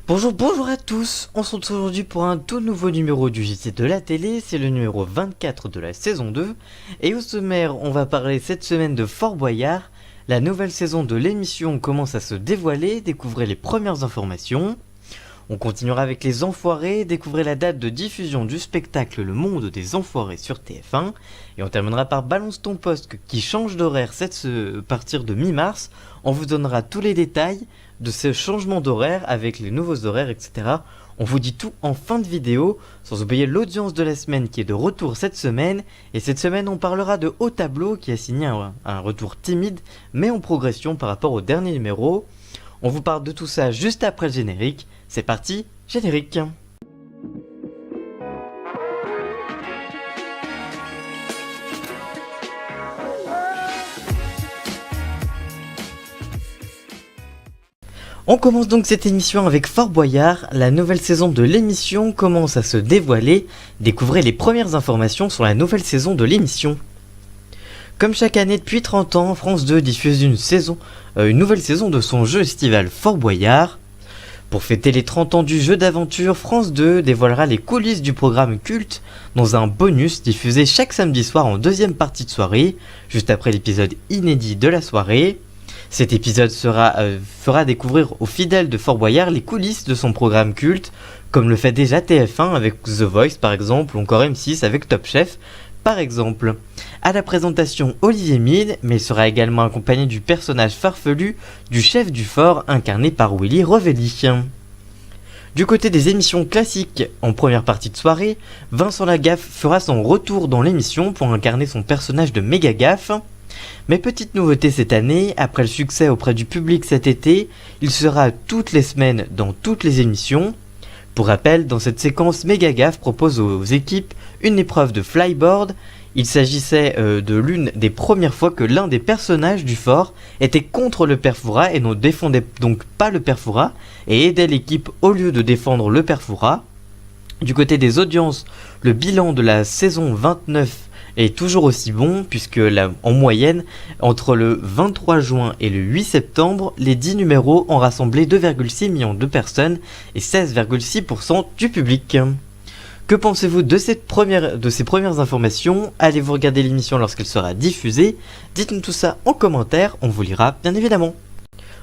Bonjour à tous, on se retrouve aujourd'hui pour un tout nouveau numéro du JT de la télé, c'est le numéro 24 de la saison 2, et au sommaire on va parler cette semaine de Fort Boyard, la nouvelle saison de l'émission commence à se dévoiler, découvrez les premières informations. On continuera avec les Enfoirés, découvrez la date de diffusion du spectacle Le Monde des Enfoirés sur TF1, et on terminera par Balance ton poste qui change d'horaire à partir de mi-mars. On vous donnera tous les détails de ce changement d'horaire avec les nouveaux horaires, etc. On vous dit tout en fin de vidéo, sans oublier l'audience de la semaine qui est de retour cette semaine, et cette semaine on parlera de Haut Tableau qui a signé un retour timide, mais en progression par rapport au dernier numéro. On vous parle de tout ça juste après le générique. C'est parti, générique. On commence donc cette émission avec Fort Boyard. La nouvelle saison de l'émission commence à se dévoiler. Découvrez les premières informations sur la nouvelle saison de l'émission. Comme chaque année depuis 30 ans, France 2 diffuse une nouvelle saison de son jeu estival Fort Boyard. Pour fêter les 30 ans du jeu d'aventure, France 2 dévoilera les coulisses du programme culte dans un bonus diffusé chaque samedi soir en deuxième partie de soirée, juste après l'épisode inédit de la soirée. Cet épisode fera découvrir aux fidèles de Fort Boyard les coulisses de son programme culte, comme le fait déjà TF1 avec The Voice par exemple, ou encore M6 avec Top Chef par exemple. À la présentation, Olivier Mine, mais il sera également accompagné du personnage farfelu du chef du fort incarné par Willy Revelli. Du côté des émissions classiques, en première partie de soirée, Vincent Lagaffe fera son retour dans l'émission pour incarner son personnage de Méga Gaffe. Mais petite nouveauté cette année, après le succès auprès du public cet été, il sera toutes les semaines dans toutes les émissions. Pour rappel, dans cette séquence, Méga Gaffe propose aux équipes une épreuve de flyboard. Il s'agissait de l'une des premières fois que l'un des personnages du fort était contre le père Fouras et ne défendait donc pas le père Fouras et aidait l'équipe au lieu de défendre le père Fouras. Du côté des audiences, le bilan de la saison 29 est toujours aussi bon puisque en moyenne, entre le 23 juin et le 8 septembre, les 10 numéros ont rassemblé 2,6 millions de personnes et 16,6% du public. Que pensez-vous de ces premières informations? Allez-vous regarder l'émission lorsqu'elle sera diffusée? Dites-nous tout ça en commentaire, on vous lira bien évidemment.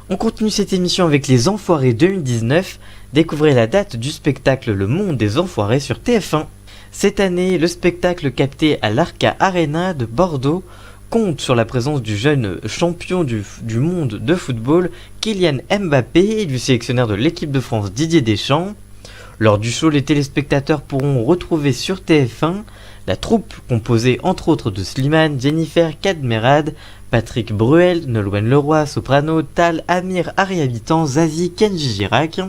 On continue cette émission avec les Enfoirés 2019. Découvrez la date du spectacle Le Monde des Enfoirés sur TF1. Cette année, le spectacle capté à l'Arca Arena de Bordeaux compte sur la présence du jeune champion du monde de football Kylian Mbappé et du sélectionneur de l'équipe de France Didier Deschamps. Lors du show, les téléspectateurs pourront retrouver sur TF1 la troupe composée entre autres de Slimane, Jennifer Cadmerade, Patrick Bruel, Nolwenn Leroy, Soprano, Tal, Amir, Harry Habitant, Zazie, Kenji Girac.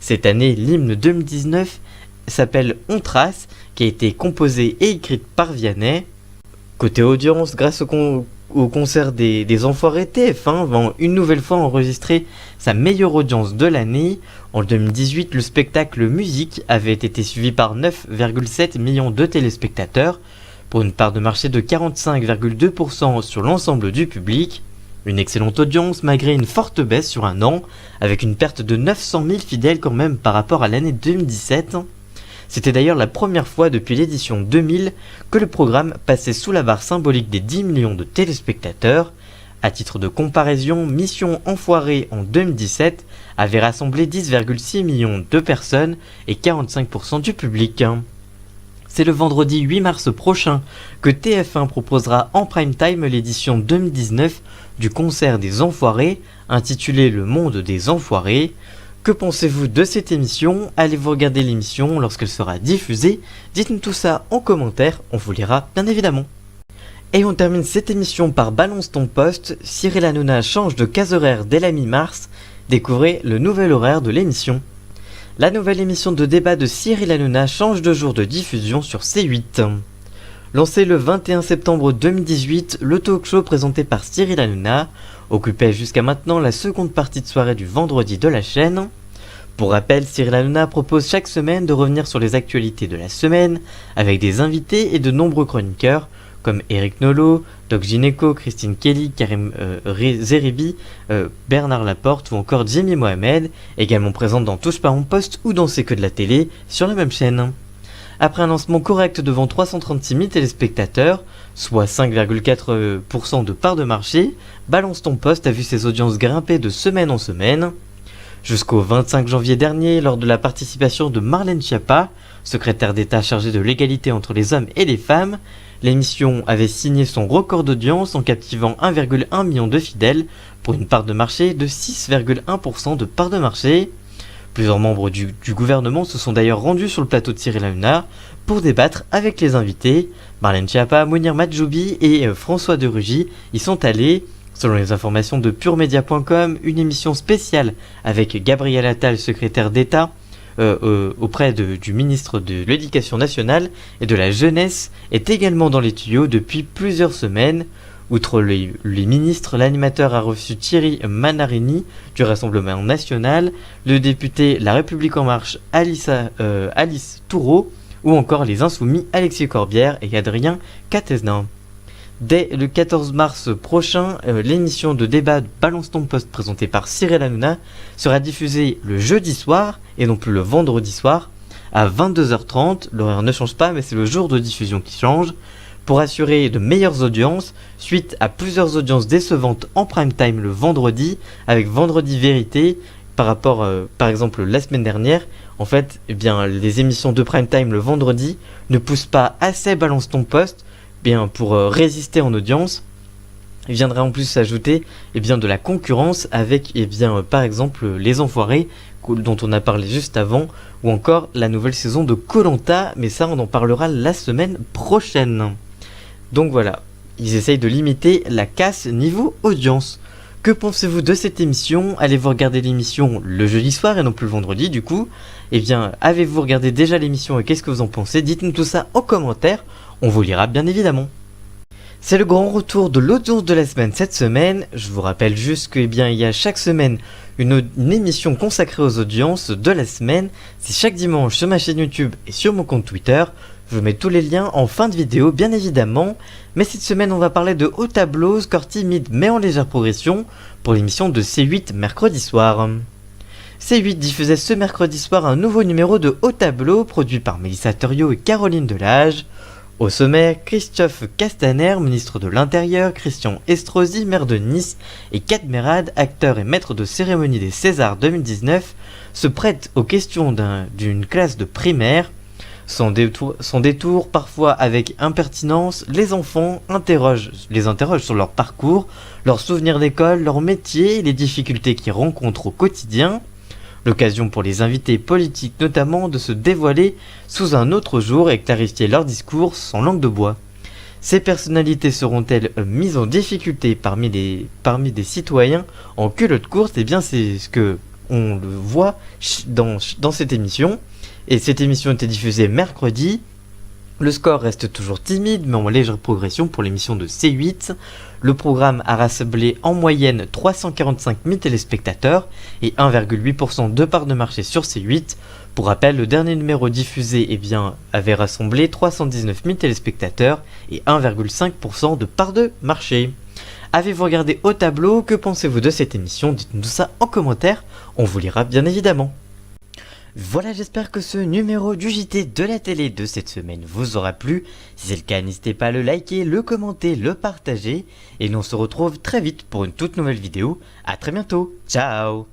Cette année, l'hymne 2019 s'appelle On Trace, qui a été composée et écrite par Vianney. Côté audience, grâce au concert des Enfoirés, TF1 va une nouvelle fois enregistrer sa meilleure audience de l'année. En 2018, le spectacle musique avait été suivi par 9,7 millions de téléspectateurs, pour une part de marché de 45,2% sur l'ensemble du public. Une excellente audience malgré une forte baisse sur un an, avec une perte de 900 000 fidèles quand même par rapport à l'année 2017. C'était d'ailleurs la première fois depuis l'édition 2000 que le programme passait sous la barre symbolique des 10 millions de téléspectateurs. À titre de comparaison, Mission Enfoirée en 2017 avait rassemblé 10,6 millions de personnes et 45% du public. C'est le vendredi 8 mars prochain que TF1 proposera en prime time l'édition 2019 du concert des Enfoirés, intitulé Le Monde des Enfoirés. Que pensez-vous de cette émission? Allez-vous regarder l'émission lorsqu'elle sera diffusée? Dites-nous tout ça en commentaire, on vous lira bien évidemment. Et on termine cette émission par Balance ton poste. Cyril Hanouna change de case horaire dès la mi-mars. Découvrez le nouvel horaire de l'émission. La nouvelle émission de débat de Cyril Hanouna change de jour de diffusion sur C8. Lancé le 21 septembre 2018, le talk show présenté par Cyril Hanouna occupait jusqu'à maintenant la seconde partie de soirée du vendredi de la chaîne. Pour rappel, Cyril Hanouna propose chaque semaine de revenir sur les actualités de la semaine avec des invités et de nombreux chroniqueurs comme Eric Nolot, Doc Gineco, Christine Kelly, Karim Zeribi, Bernard Laporte ou encore Jimmy Mohamed, également présente dans Touche pas mon poste ou dans C'est que de la télé sur la même chaîne. Après un lancement correct devant 336 000 téléspectateurs, soit 5,4% de part de marché, Balance ton poste a vu ses audiences grimper de semaine en semaine. Jusqu'au 25 janvier dernier, lors de la participation de Marlène Schiappa, secrétaire d'État chargée de l'égalité entre les hommes et les femmes, l'émission avait signé son record d'audience en captivant 1,1 million de fidèles pour une part de marché de 6,1% de part de marché. Plusieurs membres du gouvernement se sont d'ailleurs rendus sur le plateau de Cyril Hanouna pour débattre avec les invités. Marlène Schiappa, Mounir Majoubi et François de Rugy y sont allés. Selon les informations de puremedia.com, une émission spéciale avec Gabriel Attal, secrétaire d'État, auprès du ministre de l'Éducation nationale et de la jeunesse, est également dans les tuyaux depuis plusieurs semaines. Outre les ministres, l'animateur a reçu Thierry Manarini du Rassemblement national, le député La République en marche Alice Toureau ou encore les insoumis Alexis Corbière et Adrien Quatennens. Dès le 14 mars prochain, l'émission de débat Balance ton poste présentée par Cyril Hanouna sera diffusée le jeudi soir et non plus le vendredi soir à 22h30. L'horaire ne change pas mais c'est le jour de diffusion qui change. Pour assurer de meilleures audiences, suite à plusieurs audiences décevantes en prime time le vendredi, avec Vendredi Vérité, par rapport, par exemple, la semaine dernière, en fait, les émissions de prime time le vendredi ne poussent pas assez Balance ton poste, pour résister en audience. Il viendra en plus s'ajouter de la concurrence avec par exemple Les Enfoirés dont on a parlé juste avant, ou encore la nouvelle saison de Koh-Lanta, mais ça on en parlera la semaine prochaine. Donc voilà, ils essayent de limiter la casse niveau audience. Que pensez-vous de cette émission? Allez-vous regarder l'émission le jeudi soir et non plus le vendredi du coup? Avez-vous regardé déjà l'émission et qu'est-ce que vous en pensez? Dites-nous tout ça en commentaire, on vous lira bien évidemment. C'est le grand retour de l'audience de la semaine cette semaine. Je vous rappelle juste qu'il y a chaque semaine une émission consacrée aux audiences de la semaine. C'est chaque dimanche sur ma chaîne YouTube et sur mon compte Twitter. Je vous mets tous les liens en fin de vidéo bien évidemment. Mais cette semaine on va parler de Haut Tableau, score timide mais en légère progression pour l'émission de C8 mercredi soir. C8 diffusait ce mercredi soir un nouveau numéro de Haut Tableau produit par Mélissa Theriot et Caroline Delage. Au sommet, Christophe Castaner, ministre de l'Intérieur, Christian Estrosi, maire de Nice, et Kat Merad, acteur et maître de cérémonie des Césars 2019, se prêtent aux questions d'une classe de primaire. Sans détour, parfois avec impertinence, les enfants les interrogent sur leur parcours, leurs souvenirs d'école, leur métier et les difficultés qu'ils rencontrent au quotidien. L'occasion pour les invités politiques notamment de se dévoiler sous un autre jour et clarifier leur discours sans langue de bois. Ces personnalités seront-elles mises en difficulté parmi des citoyens en culotte courte? C'est ce que on le voit dans cette émission. Et cette émission était diffusée mercredi. Le score reste toujours timide mais en légère progression pour l'émission de C8. Le programme a rassemblé en moyenne 345 000 téléspectateurs et 1,8% de part de marché sur C8. Pour rappel, le dernier numéro diffusé avait rassemblé 319 000 téléspectateurs et 1,5% de part de marché. Avez-vous regardé Haut Tableau? Que pensez-vous de cette émission? Dites-nous ça en commentaire, on vous lira bien évidemment. Voilà, j'espère que ce numéro du JT de la télé de cette semaine vous aura plu. Si c'est le cas, n'hésitez pas à le liker, le commenter, le partager. Et nous on se retrouve très vite pour une toute nouvelle vidéo. A très bientôt, ciao!